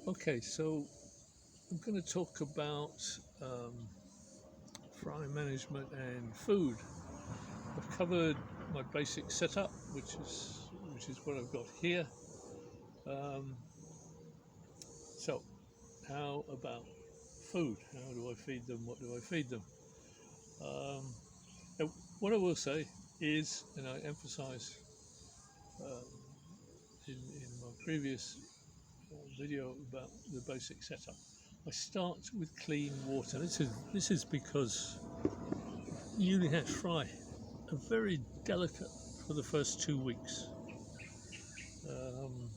Okay, so I'm going to talk about fry management and food. I've covered my basic setup, which is what I've got here. Um, so, how about food? How do I feed them? What do I feed them? Um, now, what I will say is, and I emphasise um, in my previous video about the basic setup, I start with clean water. This is because newly hatched fry are very delicate for the first 2 weeks. Um,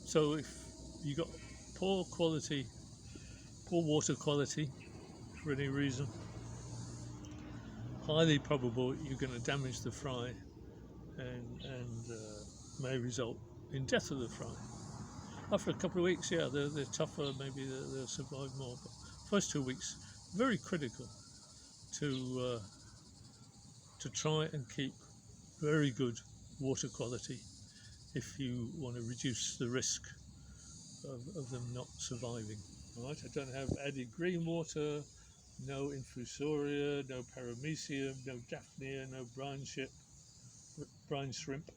so if you got poor quality, poor water quality for any reason, highly probable you're going to damage the fry and may result in death of the fry. After a couple of weeks, yeah, they're tougher. Maybe they'll survive more. But first 2 weeks, very critical to try and keep very good water quality if you want to reduce the risk of them not surviving. All right, I don't have added green water, no infusoria, no paramecium, no daphnia, no brine shrimp.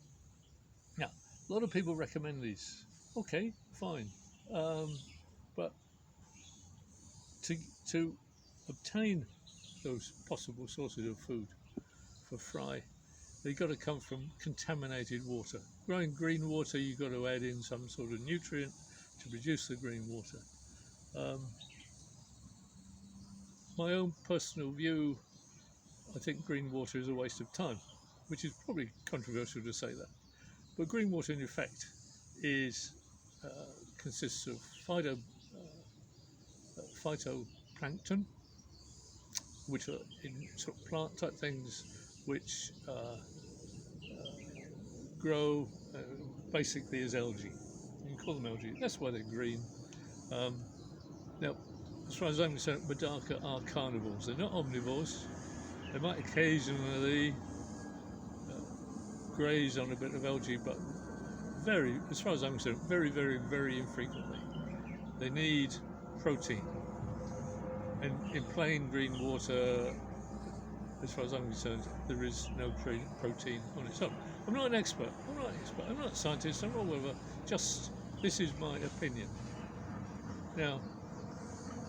Now, a lot of people recommend these. Okay, fine, um, but to to obtain those possible sources of food for fry, they've got to come from contaminated water. Growing green water, you've got to add in some sort of nutrient to produce the green water. Um, my own personal view, I think green water is a waste of time, which is probably controversial to say that. But green water, in effect, is uh, consists of phytoplankton, which are in sort of plant type things, which grow basically as algae. You can call them algae. That's why they're green. Um, now, as far as I'm concerned, MEDAKA are carnivores. They're not omnivores. They might occasionally graze on a bit of algae, but very, as far as I'm concerned, very, very, very infrequently. They need protein. And in plain green water, as far as I'm concerned, there is no protein on its own. I'm not an expert. I'm not a scientist. I'm not whatever. Just this is my opinion. Now,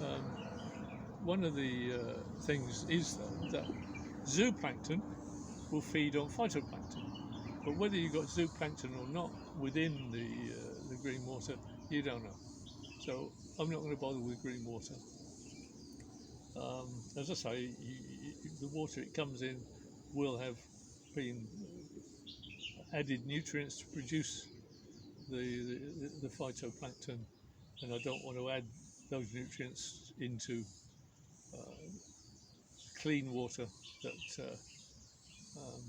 um, one of the things is that zooplankton will feed on phytoplankton. But whether you've got zooplankton or not within the green water, you don't know. So I'm not going to bother with green water. As I say, the water it comes in will have been added nutrients to produce the phytoplankton, and I don't want to add those nutrients into uh, clean water that um,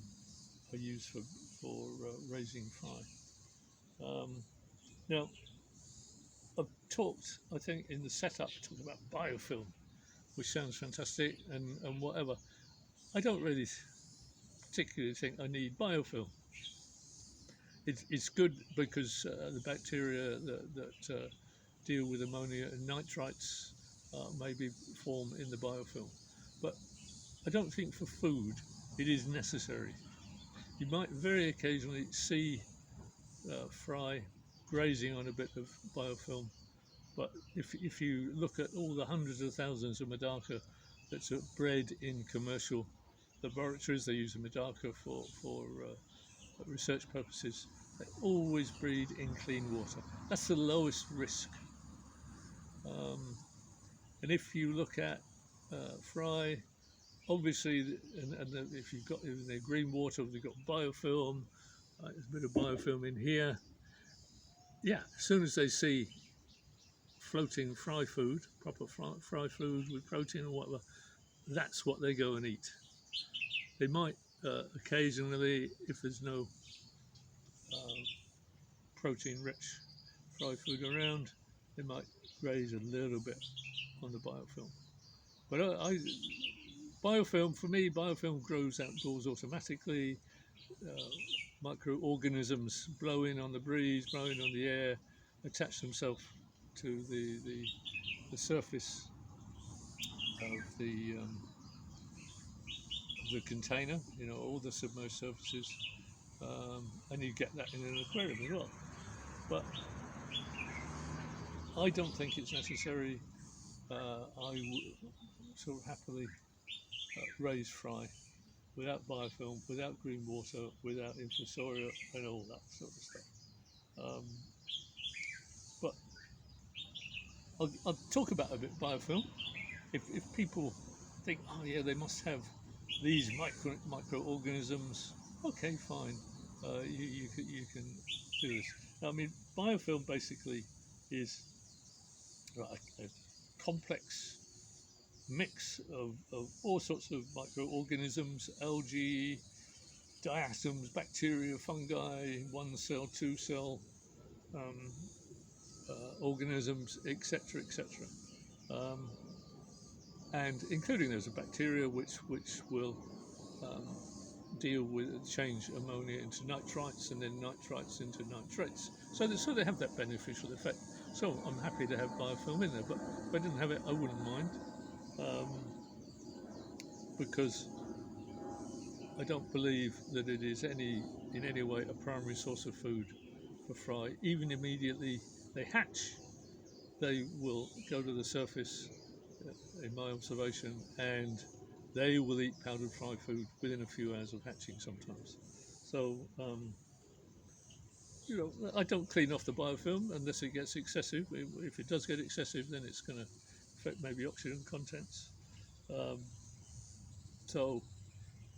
are used for raising fry. Um, now, I've talked, I think, in the setup, talked about biofilm, which sounds fantastic and whatever. I don't really particularly think I need biofilm. It's good because the bacteria that deal with ammonia and nitrites maybe form in the biofilm. But I don't think for food it is necessary. You might very occasionally see fry grazing on a bit of biofilm, but if you look at all the hundreds of thousands of MEDAKA that's bred in commercial laboratories, they use the MEDAKA for research purposes. They always breed in clean water. That's the lowest risk. Um, and if you look at fry, obviously, and if you've got in their green water, they've got biofilm. There's a bit of biofilm in here. Yeah, as soon as they see floating fry food, proper fry food with protein or whatever, that's what they go and eat. They might occasionally, if there's no uh, protein-rich fry food around, they might graze a little bit on the biofilm. But biofilm, for me, biofilm grows outdoors automatically. Uh, Microorganisms blow in on the breeze, blow in on the air, attach themselves to the surface of the container, all the submerged surfaces, and you get that in an aquarium as well. But I don't think it's necessary. I would sort of happily raise fry without biofilm, without green water, without infusoria and all that sort of stuff. But I'll talk about a bit biofilm. If people think, oh yeah, they must have these microorganisms, okay, fine, you can do this. I mean, biofilm basically is a complex mix of all sorts of microorganisms, algae, diatoms, bacteria, fungi, one cell, two cell organisms, etc., etc. And including there's a bacteria which will deal with change ammonia into nitrites and then nitrites into nitrates. So they have that beneficial effect. So I'm happy to have biofilm in there, but if I didn't have it, I wouldn't mind, because I don't believe that it is in any way a primary source of food for fry. Even immediately they hatch, they will go to the surface, in my observation, and they will eat powdered fry food within a few hours of hatching sometimes. So, I don't clean off the biofilm unless it gets excessive. If it does get excessive, then it's going to affect maybe oxygen contents. So,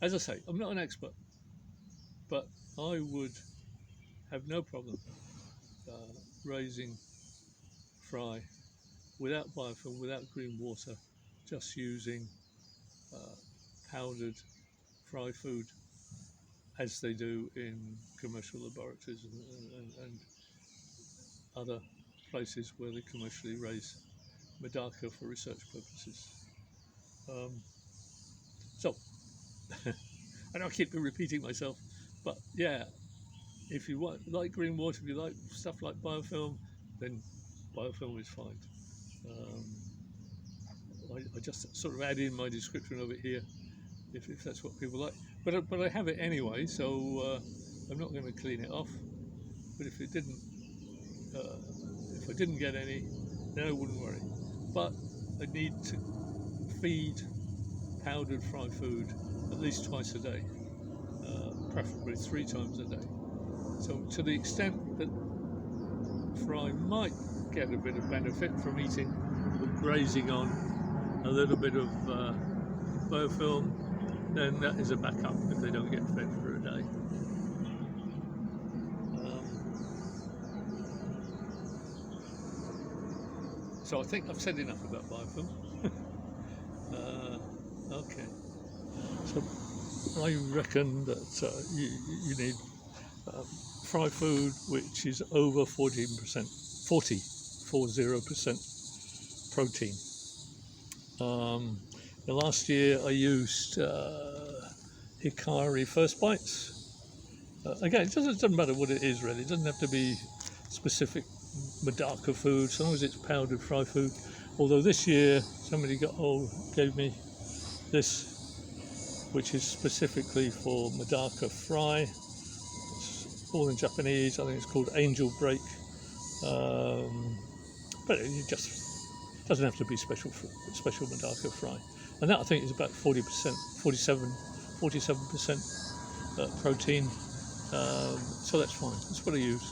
as I say, I'm not an expert, but I would have no problem raising fry without biofilm, without green water, just using powdered fry food, as they do in commercial laboratories and other places where they commercially raise MEDAKA for research purposes. So, I know I keep repeating myself, but yeah, if you like green water, if you like stuff like biofilm, then biofilm is fine. I just sort of add in my description of it here, if that's what people like. But I have it anyway, so I'm not going to clean it off. But if I didn't get any, then I wouldn't worry. But I need to feed powdered fry food at least twice a day, preferably 3 times a day. So to the extent that fry might get a bit of benefit from eating, grazing on a little bit of biofilm, then that is a backup if they don't get fed for a day. So I think I've said enough about biofilm. Okay, so I reckon that you need fry food which is over 40% protein. The last year I used Hikari First Bites. Again, it doesn't matter what it is really. It doesn't have to be specific MEDAKA food, as long as it's powdered fry food. Although this year somebody gave me this, which is specifically for MEDAKA fry. It's all in Japanese. I think it's called Angel Break. But it just doesn't have to be special MEDAKA fry. And that I think is about 47% protein. So that's fine. That's what I use.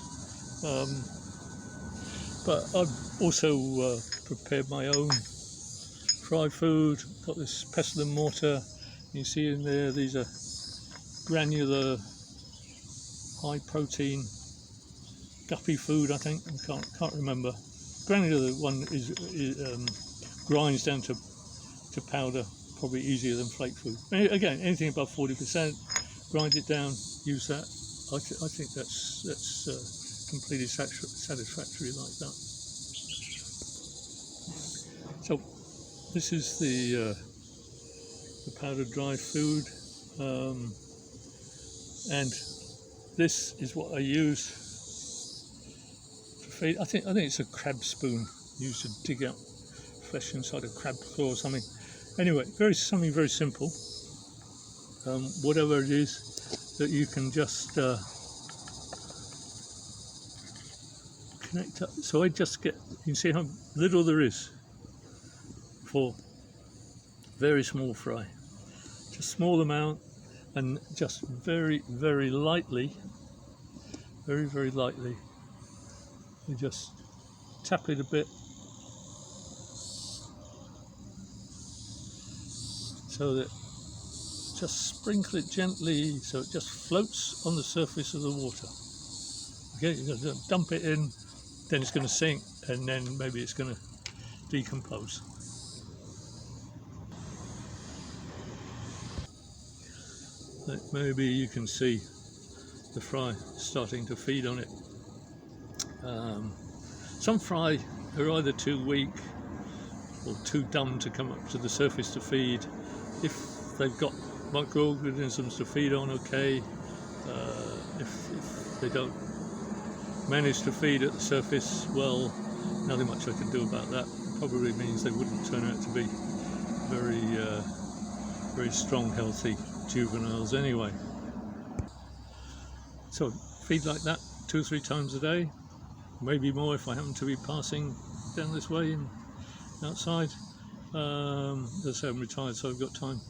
But I've also prepared my own fry food. Got this pestle and mortar. You see in there, these are granular, high protein guppy food. I think I can't remember. Granular one is grinds down to powder, probably easier than flake food. Again, anything above 40%, grind it down, use that. I think that's completely satisfactory like that. So this is the powdered dry food, and this is what I use to feed. I think it's a crab spoon used to dig out flesh inside a crab claw or something. Anyway, something very simple. Whatever it is that you can just connect up. So I just get, you can see how little there is for very small fry. Just small amount, and just very, very lightly, very lightly, you just tap it a bit so that just sprinkle it gently so it just floats on the surface of the water. Okay, you're going to dump it in, then it's going to sink, and then maybe it's going to decompose. Maybe you can see the fry starting to feed on it. Some fry are either too weak or too dumb to come up to the surface to feed. If they've got microorganisms to feed on, okay. If they don't manage to feed at the surface, well, nothing much I can do about that. It probably means they wouldn't turn out to be very strong, healthy juveniles anyway. So feed like that 2 or 3 times a day, maybe more if I happen to be passing down this way and outside. As I say, I'm retired, so I've got time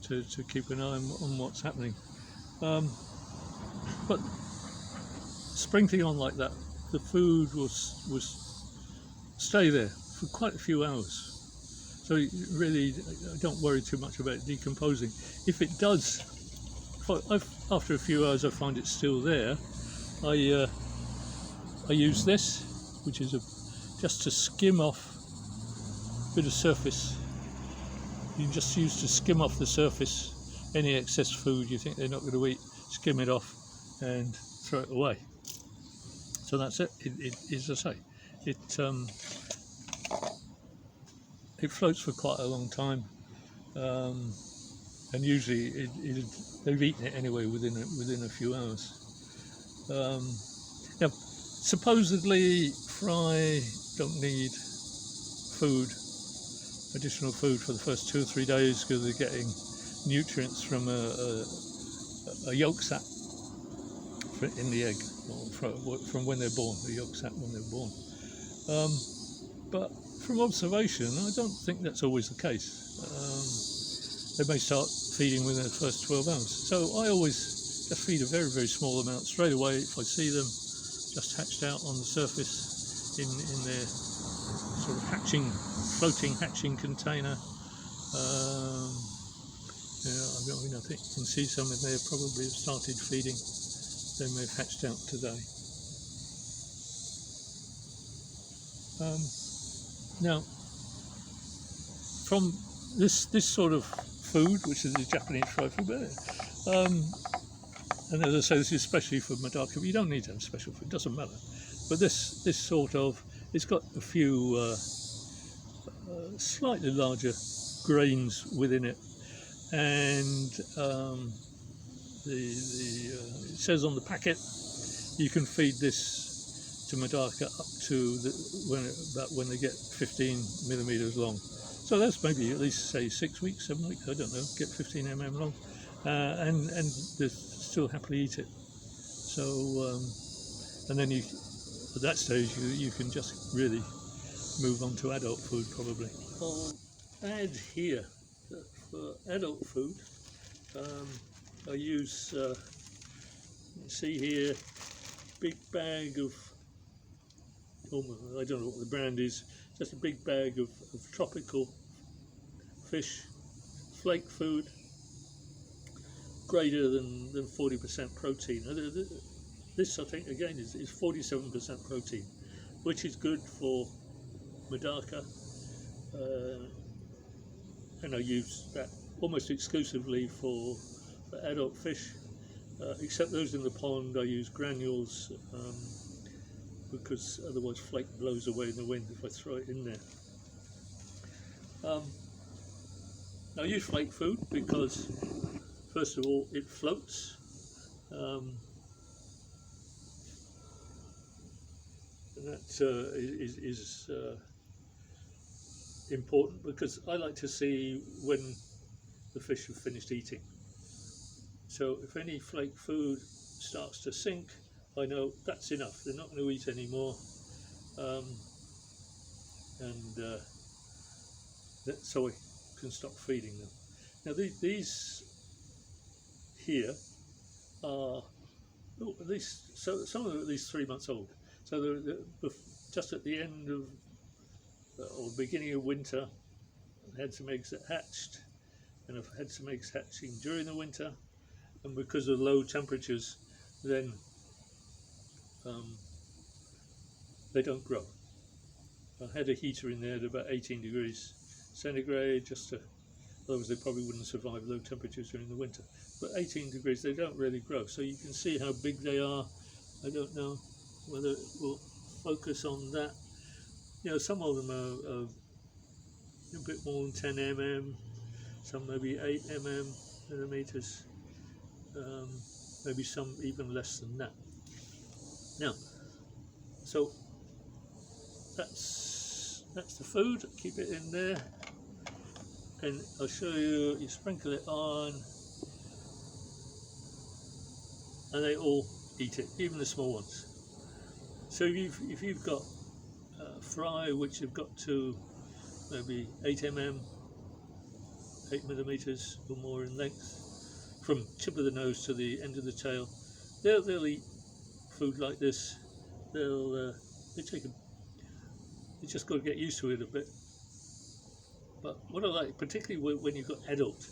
to keep an eye on what's happening. But sprinkling on like that, the food will stay there for quite a few hours. So you really don't worry too much about it decomposing. If it does, after a few hours I find it's still there, I use this, which is just to skim off a bit of surface. You just use to skim off the surface any excess food you think they're not going to eat, skim it off and throw it away. So that's it. It as I say, it floats for quite a long time, and usually they've eaten it anyway within a few hours. Now, supposedly fry don't need additional food for the first 2 or 3 days because they're getting nutrients from a yolk sac in the egg, or from when they're born, the yolk sac when they're born. But from observation, I don't think that's always the case. They may start feeding within the first 12 hours. So I always just feed a very small amount straight away if I see them just hatched out on the surface in their sort of floating hatching container. I think you can see some in there probably have started feeding. They may have hatched out today. Now, from this sort of food, which is the Japanese fry food, and as I say, this is especially for MEDAKA, but you don't need to have special food, it doesn't matter. But this sort of, it's got a few slightly larger grains within it, and it says on the packet you can feed this to MEDAKA up to when they get 15 millimeters long. So that's maybe at least say 6 weeks, 7 weeks, I don't know, get 15 mm long, and they still happily eat it. So and then at that stage you can just really move on to adult food probably. I'll add here that for adult food I use, you see here, big bag of, I don't know what the brand is, just a big bag of tropical fish, flake food, greater than 40% protein. This I think again is 47% protein, which is good for MEDAKA, and I use that almost exclusively for adult fish, except those in the pond. I use granules because otherwise flake blows away in the wind if I throw it in there. I use flake food because first of all it floats, and that is important, because I like to see when the fish have finished eating. So if any flake food starts to sink, I know that's enough. They're not going to eat anymore, and so I can stop feeding them. Now these here are at least, so some of them are at least 3 months old. So they're just at the end of or beginning of winter. I had some eggs that hatched, and I've had some eggs hatching during the winter, and because of low temperatures, then they don't grow. I had a heater in there at about 18 degrees centigrade, otherwise they probably wouldn't survive low temperatures during the winter. But 18 degrees, they don't really grow. So you can see how big they are. I don't know whether it will focus on that. You know, some of them are a bit more than 10 mm, some maybe 8 millimeters, maybe some even less than that. Now, so that's the food. Keep it in there, and I'll show you. You sprinkle it on, and they all eat it, even the small ones. So if you've got fry which have got to maybe 8 millimeters or more in length, from tip of the nose to the end of the tail, they'll eat food like this. They just got to get used to it a bit. But what I like, particularly when you've got adult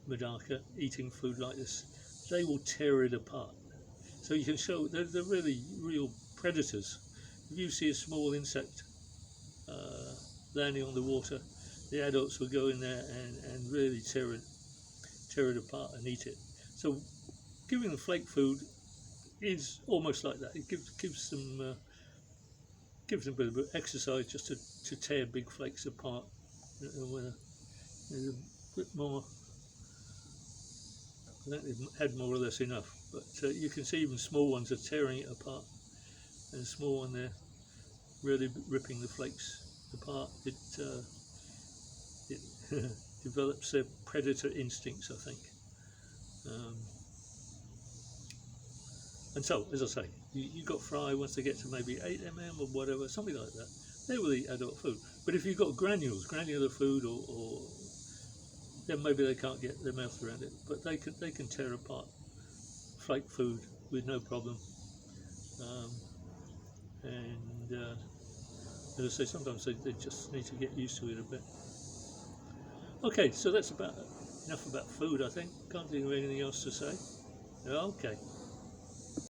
MEDAKA eating food like this, they will tear it apart. So you can show they're really real predators. If you see a small insect landing on the water, the adults will go in there and really tear it apart and eat it. So giving them flake food is almost like that. It gives them a bit of exercise just to tear big flakes apart with a bit more. I think they've had more or less enough, but you can see even small ones are tearing it apart, and a small one there really ripping the flakes apart. It develops their predator instincts, I think. And so, as I say, you've got fry once they get to maybe 8 or whatever, something like that. They will eat adult food. But if you've got granular food, or then maybe they can't get their mouth around it. But they can tear apart flake food with no problem. As I say, sometimes they just need to get used to it a bit. Okay, so that's enough about food, I think. Can't think of anything else to say. Okay.